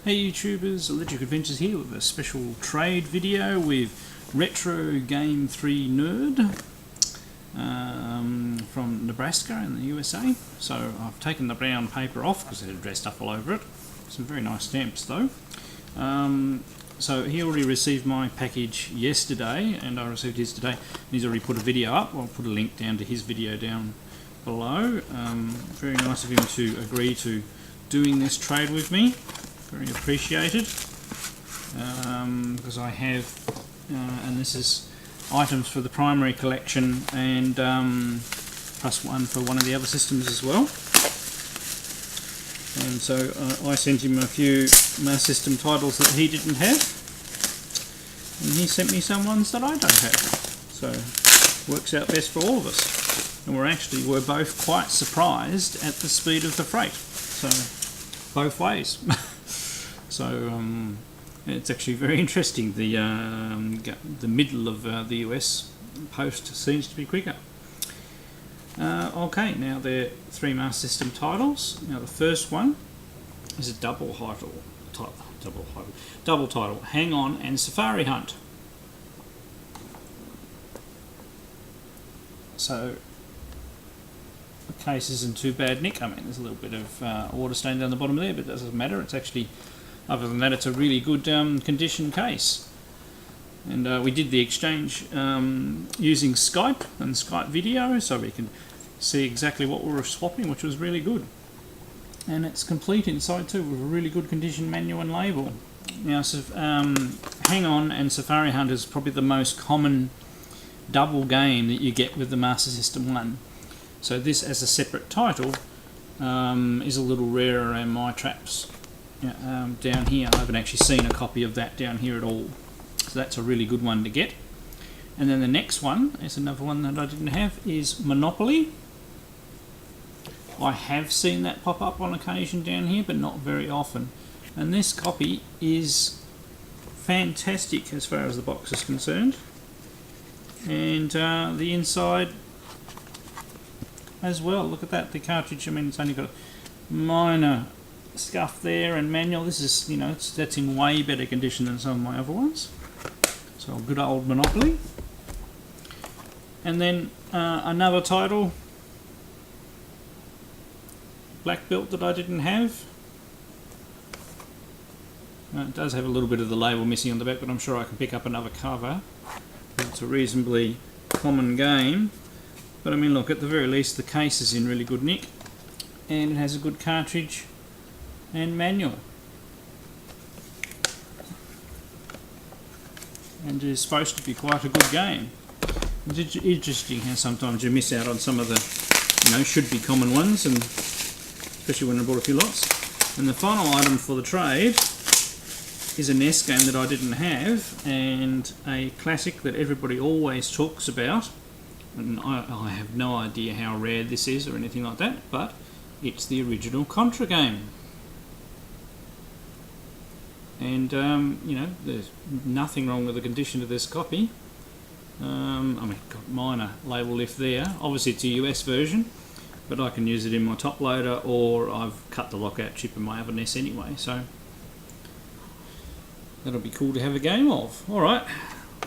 Hey YouTubers, RetroGam3Nerd here with a special trade video with RetroGam3Nerd from Nebraska in the USA. So I've taken the brown paper off because it had dressed up all over it. Some very nice stamps though. So he already received my package yesterday and I received his today. He's already put a video up. I'll put a link down to his video down below. Very nice of him to agree to doing this trade with me. Very appreciated, because I have, and this is items for the primary collection and plus one for one of the other systems as well. And so I sent him a few Master System titles that he didn't have, and he sent me some ones that I don't have. So works out best for all of us. And we're both quite surprised at the speed of the freight. So both ways. So it's actually very interesting. The middle of the US post seems to be quicker. Okay, now there are three Master System titles. Now the first one is a double title, Hang On and Safari Hunt. So the case isn't too bad, Nick. I mean, there's a little bit of water stain down the bottom there, but it doesn't matter. It's actually, other than that, it's a really good condition case. And we did the exchange using Skype and Skype video, so we can see exactly what we were swapping, which was really good. And it's complete inside too, with a really good condition manual and label. Now, Hang On and Safari Hunt is probably the most common double game that you get with the Master System 1. So this as a separate title is a little rarer around my traps. Down here, I haven't actually seen a copy of that down here at all. So that's a really good one to get. And then the next one is another one that I didn't have, is Monopoly. I have seen that pop up on occasion down here, but not very often. And this copy is fantastic as far as the box is concerned. And the inside as well, look at that, the cartridge, I mean, it's only got a minor scuff there and manual. This is, you know, that's in way better condition than some of my other ones. So good old Monopoly. And then another title, Black Belt, that I didn't have. It does have a little bit of the label missing on the back, but I'm sure I can pick up another cover. It's a reasonably common game. But I mean, look, at the very least the case is in really good nick, and it has a good cartridge and manual, and it is supposed to be quite a good game. It's interesting how sometimes you miss out on some of the, you know, should be common ones, and especially when I bought a few lots. And the final item for the trade is a NES game that I didn't have, and a classic that everybody always talks about. And I have no idea how rare this is or anything like that, but it's the original Contra game. And, you know, there's nothing wrong with the condition of this copy. I mean, got minor label lift there. Obviously it's a US version, but I can use it in my top loader, or I've cut the lockout chip in my other NES anyway, so that'll be cool to have a game of. Alright.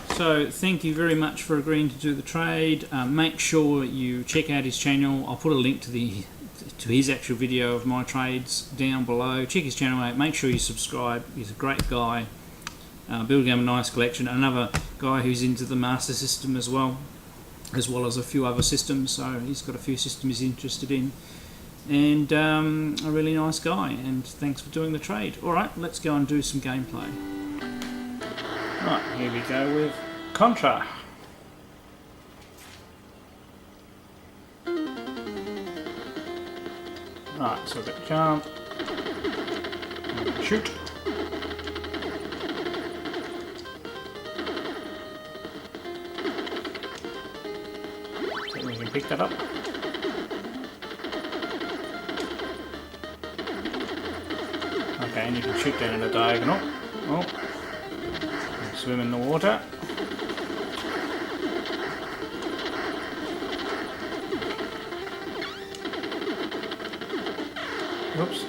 So thank you very much for agreeing to do the trade. Make sure you check out his channel. I'll put a link to his actual video of my trades down below. Check his channel out. Make sure you subscribe. He's a great guy. Building up a nice collection. Another guy who's into the Master System as well as a few other systems. So he's got a few systems he's interested in. And a really nice guy. And thanks for doing the trade. Alright, let's go and do some gameplay. Right, here we go with Contra. Right, so we've got jump, and shoot. See if we can pick that up. Okay, and you can shoot down in a diagonal. Oh. Swim in the water. Oops.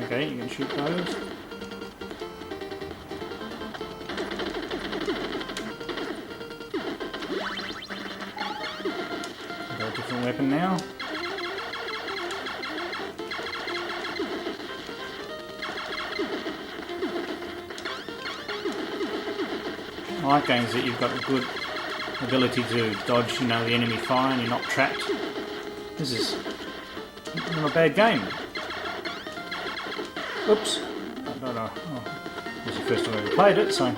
Okay, you can shoot those. Got a different weapon now. I like games that you've got a good ability to dodge, the enemy fire and you're not trapped. This is not a bad game. Oops. I don't know. Oh, this is the first time I've ever played it, so...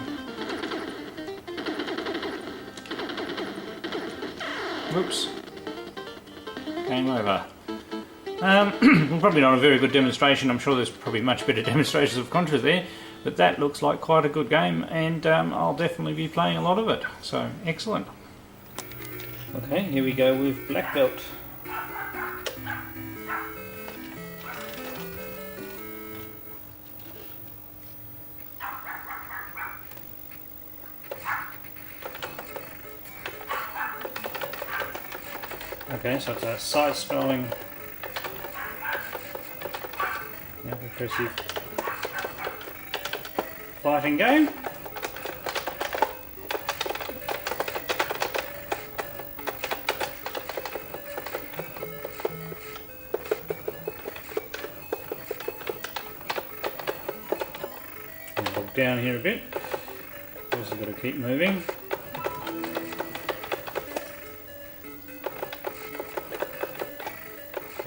Oops. Game over. Probably not a very good demonstration. I'm sure there's probably much better demonstrations of Contra there, but that looks like quite a good game, and I'll definitely be playing a lot of it. So, excellent. Okay, here we go with Black Belt. Okay, so it's a side-scrolling, impressive fighting game. I'll look down here a bit. Also got to keep moving.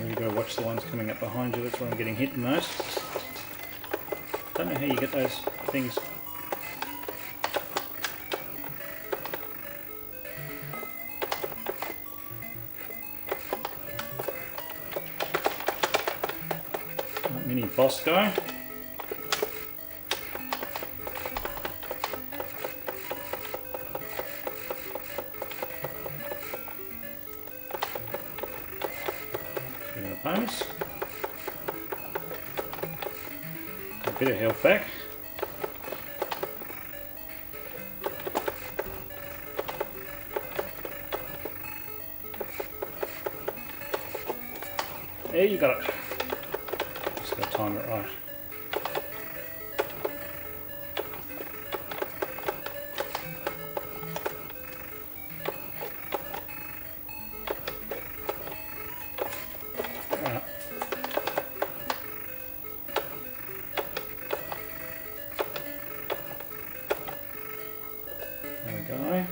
You've got to watch the ones coming up behind you, that's where I'm getting hit the most. Don't know how you get those things. Mini boss guy. Opponents. A bit of health back. There you got it. Just got to time it right. There we go.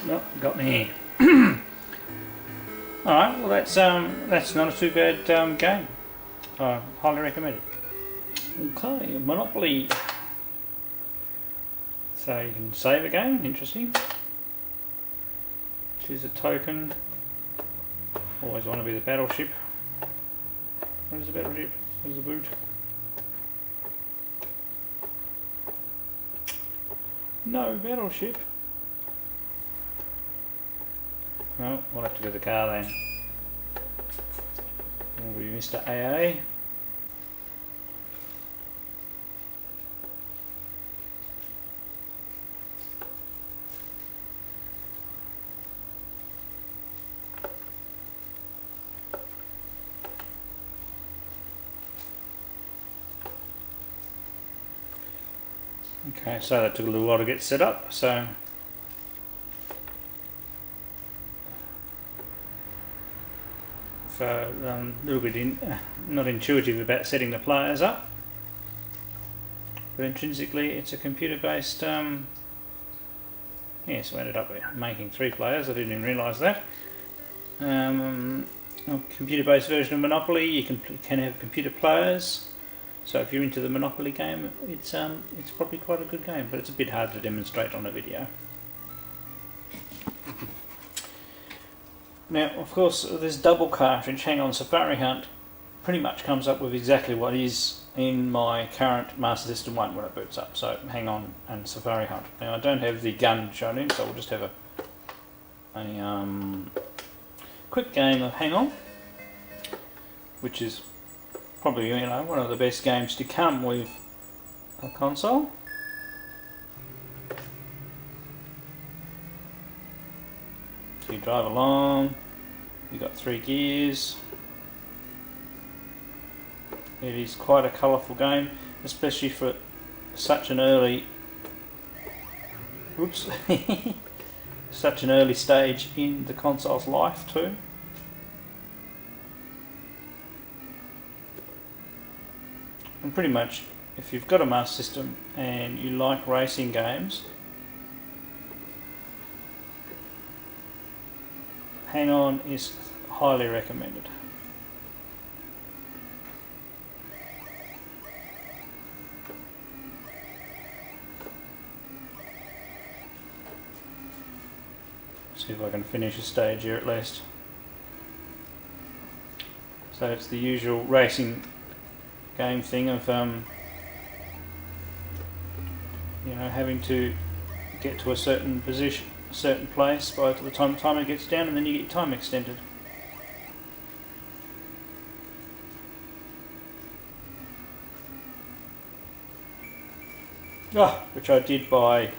Nope, got me. Alright, well that's not a too bad game. Highly recommended. Okay, Monopoly. So you can save a game, interesting. Choose a token. Always want to be the battleship. Where's the battleship? Where's the boot? No battleship. Well, we'll have to go to the car then. Will be Mr. AA. Okay, so that took a little while to get set up, so a little bit not intuitive about setting the players up, but intrinsically it's a computer-based, yes, we ended up making 3 players, I didn't even realise that. A computer-based version of Monopoly, you can have computer players. So if you're into the Monopoly game, it's probably quite a good game, but it's a bit hard to demonstrate on a video. Now, of course, this double cartridge, Hang On Safari Hunt, pretty much comes up with exactly what is in my current Master System 1 when it boots up. So Hang On and Safari Hunt. Now, I don't have the gun shown in, so we'll just have a quick game of Hang On, which is probably, one of the best games to come with a console. drive along. You've got 3 gears. It is quite a colourful game, especially for such an early such an early stage in the console's life too. And pretty much, if you've got a Master System and you like racing games, Hang On is highly recommended. See if I can finish a stage here at least. So it's the usual racing game thing of having to get to a certain position, a certain place by the time the timer gets down, and then you get your time extended. Which I did by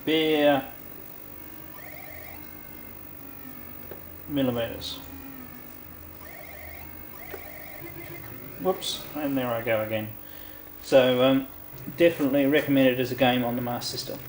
bare millimeters. Whoops, and there I go again. So definitely recommended as a game on the Master System.